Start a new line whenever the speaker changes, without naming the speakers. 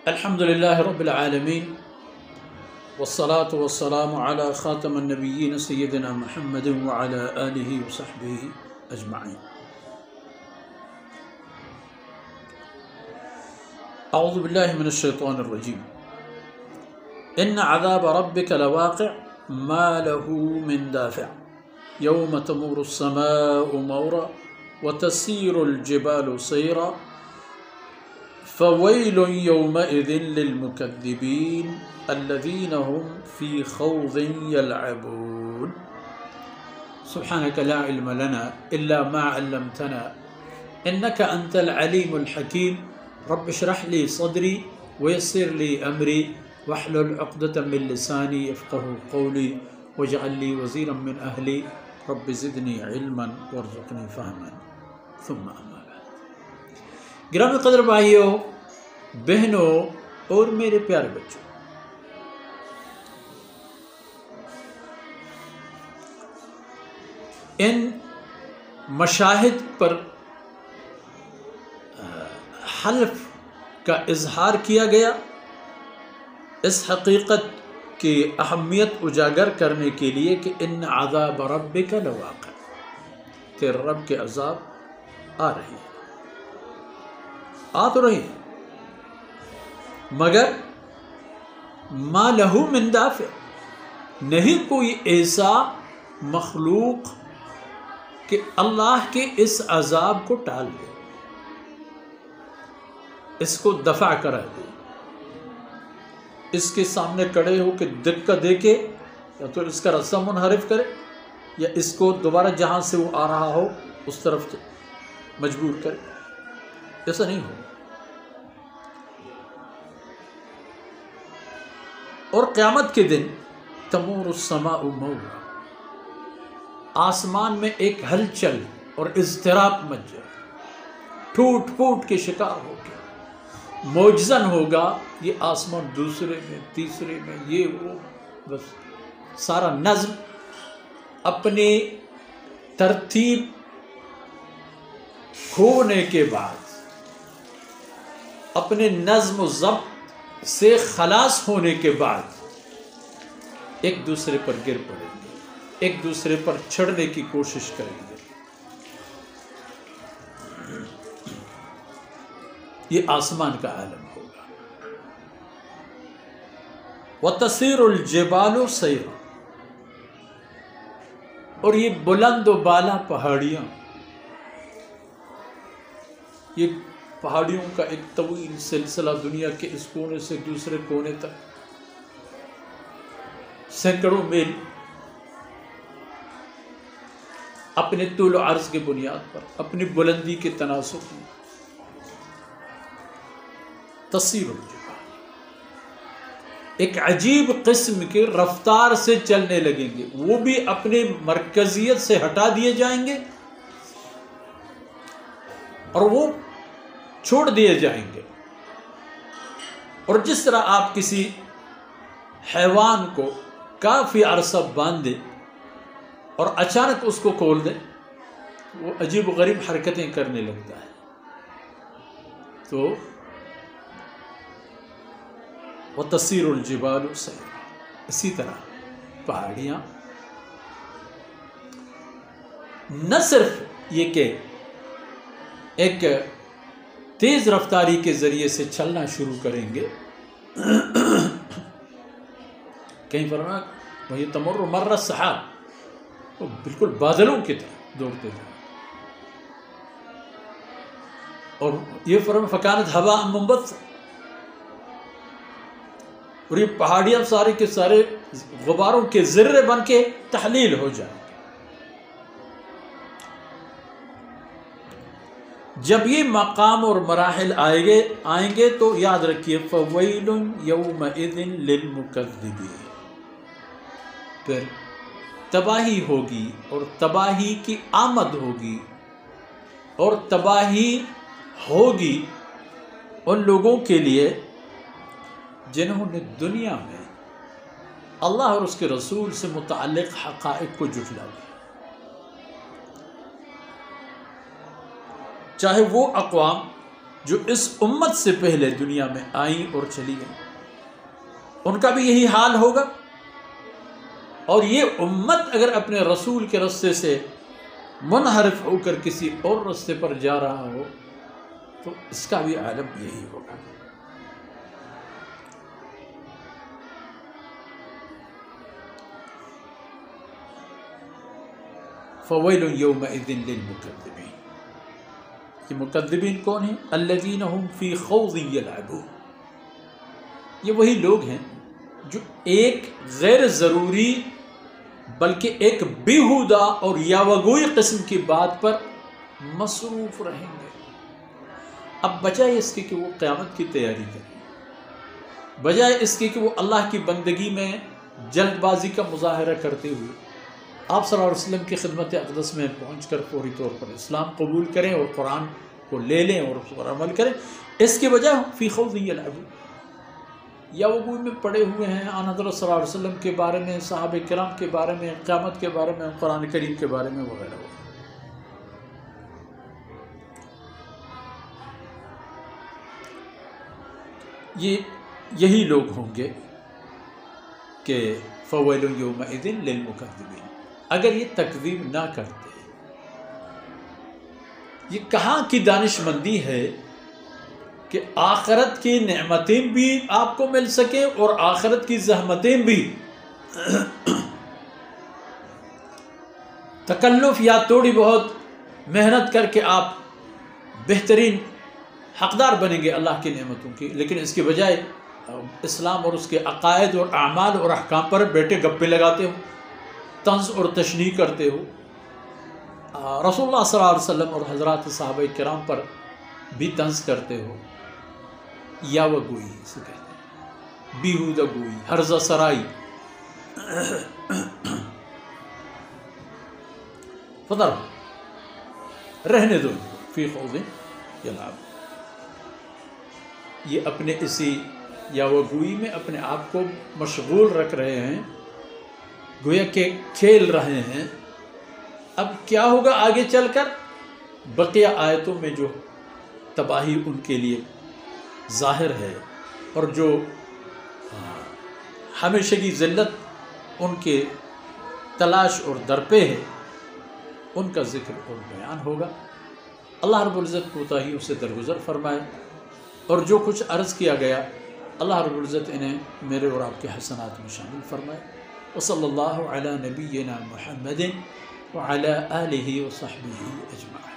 الحمد لله رب العالمين والصلاة والسلام على خاتم النبيين سيدنا محمد وعلى آله وصحبه أجمعين. أعوذ بالله من الشيطان الرجيم. إن عذاب ربك لواقع ما له من دافع يوم تمور السماء مورا وتسير الجبال سيرا فويل يومئذ للمكذبين الذين هم في خوض يلعبون. سبحانك لا علم لنا إلا ما علمتنا إنك أنت العليم الحكيم. رب اشرح لي صدري ويسر لي أمري واحلل عقدة من لساني يفقهوا قولي واجعل لي وزيرا من أهلي رب زدني علما وارزقني فهما ثم أما. گرامی قدر بھائیوں، بہنوں اور میرے پیارے بچوں، ان مشاہد پر حلف کا اظہار کیا گیا اس حقیقت کی اہمیت اجاگر کرنے کے لیے کہ ان عذاب ربک لواقع، تیرے رب کے عذاب آ رہی ہے، آ تو رہی ہے، مگر ما لہو من دافع، نہیں کوئی ایسا مخلوق کہ اللہ کے اس عذاب کو ٹال دے، اس کو دفع کرا دے، اس کے سامنے کھڑے ہو کے دھکا دے کے یا تو اس کا رستہ منحرف کرے یا اس کو دوبارہ جہاں سے وہ آ رہا ہو اس طرف مجبور کرے. ایسا نہیں ہو. اور قیامت کے دن تمور السماء مورا، آسمان میں ایک ہلچل اور اضطراب مچ جائے، ٹوٹ پھوٹ کے شکار ہو کے موجزن ہوگا یہ آسمان، دوسرے میں تیسرے میں یہ وہ، بس سارا نظم اپنی ترتیب کھونے کے بعد، اپنے نظم و ضبط سے خلاص ہونے کے بعد ایک دوسرے پر گر پڑیں گے، ایک دوسرے پر چڑھنے کی کوشش کریں گے. یہ آسمان کا عالم ہوگا. وَتَسِيرُ الْجِبَالُ سَيْرًا، اور یہ بلند و بالا پہاڑیاں، یہ پہاڑیوں کا ایک طویل سلسلہ دنیا کے اس کونے سے دوسرے کونے تک سینکڑوں میل اپنے طول و عرض کے بنیاد پر، اپنی بلندی کے تناسب میں تسیر الجبال، ایک عجیب قسم کے رفتار سے چلنے لگیں گے. وہ بھی اپنے مرکزیت سے ہٹا دیے جائیں گے اور وہ چھوڑ دیے جائیں گے. اور جس طرح آپ کسی حیوان کو کافی عرصہ باندھ دیں اور اچانک اس کو کھول دیں، وہ عجیب و غریب حرکتیں کرنے لگتا ہے. تو وَتَسِيرُ الْجِبَالُ سَيْرًا، اسی طرح پہاڑیاں نہ صرف یہ کہ ایک تیز رفتاری کے ذریعے سے چلنا شروع کریں گے، کہیں فرمایا وہی تمر مر السحاب، وہ بالکل بادلوں کی طرح دوڑتے جائیں. اور یہ فرمایا فکانت ہوا منبثا، اور یہ پہاڑیاں سارے کے سارے غباروں کے ذرے بن کے تحلیل ہو جائیں. جب یہ مقام اور مراحل آئیں گے تو یاد رکھیے فویل یومئذ للمکذبین، پھر تباہی ہوگی اور تباہی کی آمد ہوگی اور تباہی ہوگی ان لوگوں کے لیے جنہوں نے دنیا میں اللہ اور اس کے رسول سے متعلق حقائق کو جھٹلا دیا. چاہے وہ اقوام جو اس امت سے پہلے دنیا میں آئیں اور چلی گئیں، ان کا بھی یہی حال ہوگا۔ اور یہ امت اگر اپنے رسول کے راستے سے منحرف ہو کر کسی اور راستے پر جا رہا ہو تو اس کا بھی عالم یہی ہوگا۔ فَوَيْلٌ يَوْمَئِذٍ لِّلْمُكَذِّبِينَ، یہ مکذبین کون ہیں؟ الَّذِينَ هُمْ فِي خَوْضٍ يَلْعَبُونَ، یہ وہی لوگ ہیں جو ایک غیر ضروری بلکہ ایک بیہودہ اور یاوگوئی قسم کی بات پر مصروف رہیں گے۔ اب بجائے اس کے کہ وہ قیامت کی تیاری کریں، بجائے اس کے کہ وہ اللہ کی بندگی میں جلد بازی کا مظاہرہ کرتے ہوئے آپ صلی اللہ علیہ وسلم کی خدمت اقدس میں پہنچ کر فوری طور پر اسلام قبول کریں اور قرآن کو لے لیں اور اس پر عمل کریں، اس کے بجائے فی خوض یلعبون، یا وہ گوئی میں پڑے ہوئے ہیں آن حضرت صلی اللہ علیہ وسلم کے بارے میں، صحابہ کرام کے بارے میں، قیامت کے بارے میں، قرآن کریم کے بارے میں وغیرہ وغیرہ۔ یہی لوگ ہوں گے کہ فَوَيْلٌ يَوْمَئِذٍ لِّلْمُكَذِّبِينَ، اگر یہ تکذیب نہ کرتے۔ یہ کہاں کی دانش مندی ہے کہ آخرت کی نعمتیں بھی آپ کو مل سکیں اور آخرت کی زحمتیں بھی، تکلف یا تھوڑی بہت محنت کر کے آپ بہترین حقدار بنیں گے اللہ کی نعمتوں کی، لیکن اس کے بجائے اسلام اور اس کے عقائد اور اعمال اور احکام پر بیٹھے گپے لگاتے ہو، طنز اور تشنیع کرتے ہو، رسول اللہ صلی اللہ علیہ وسلم اور حضرات صحابہ کرام پر بھی طنز کرتے ہو، یا وہ گوئی اسے کہتے ہیں، بیہودہ گوئی، ہرزہ سرائی۔ فضل رہنے دو فی خوض یلعبون، یہ اپنے اسی یا وہ گوئی میں اپنے آپ کو مشغول رکھ رہے ہیں، گویا کہ کھیل رہے ہیں۔ اب کیا ہوگا آگے چل کر؟ بقیہ آیتوں میں جو تباہی ان کے لیے ظاہر ہے اور جو ہمیشہ کی ذلت ان کے تلاش اور درپے ہے، ان کا ذکر اور بیان ہوگا۔ اللہ رب العزت کوتاہیوں سے درگزر فرمائے، اور جو کچھ عرض کیا گیا اللہ رب العزت انہیں میرے اور آپ کے حسنات میں شامل فرمائے۔ وصلی اللہ علی نبینا محمد وعلی آلہ وصحبہ اجمعین۔